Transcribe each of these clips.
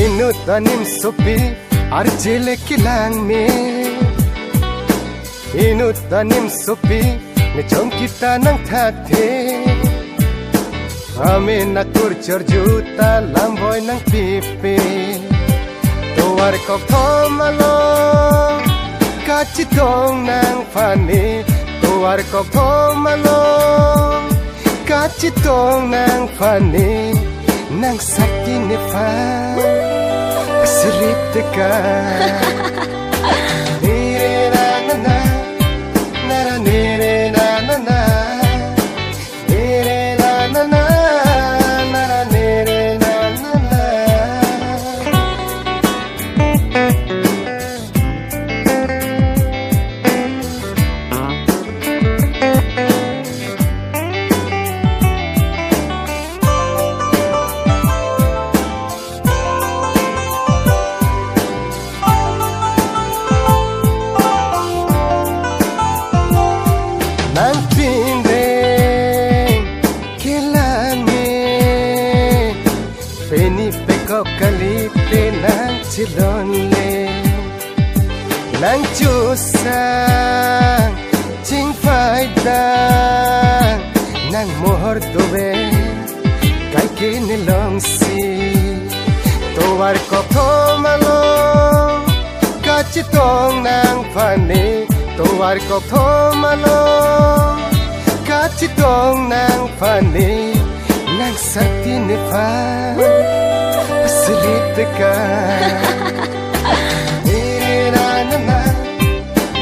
Inu tanim sopi arjele kilang me Inu tanim sopi ngejong kita nang thate Ame nakur jorjuta lamboy nang pipi Tuwar kok thomalo kachitong nang fani Tuwar kok thomalo kachitong nang fani Nang sakti ni fa Serit teka Nire na na na Nara nire na na na Nire na na na Nara nire na na na Nang pindeng kilani Peni pekop kalite nang chilonle Nang chusang ching faidang Nang mohor dobe kai kinilong si Towar kop thomalong kachitong nang fani Tuwar kok thomalong kachitong nang fani Nang sakti ni fa Serit teka Nire na na na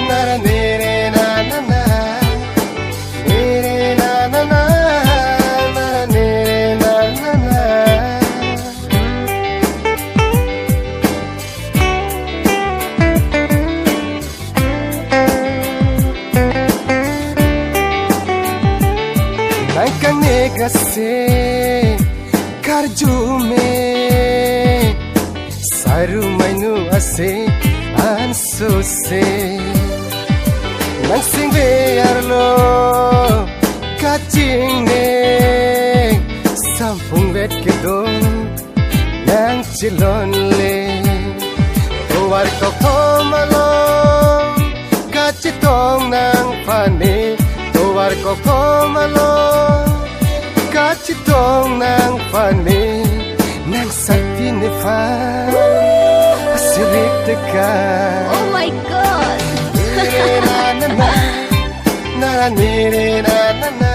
Nara nire na na na Nire na na na Nara nire na na na Nang kanegase karju me saru mainu ase anso se Nang singve arlo kaching ne sampung vet kedo nang chilon le Tuwar kok thomalong kachitong nang fani Tuwar kok thomalong kachitong nang fani Nang sakti ni fa Serit teka Oh my God! Nire na na na Nara nire na na na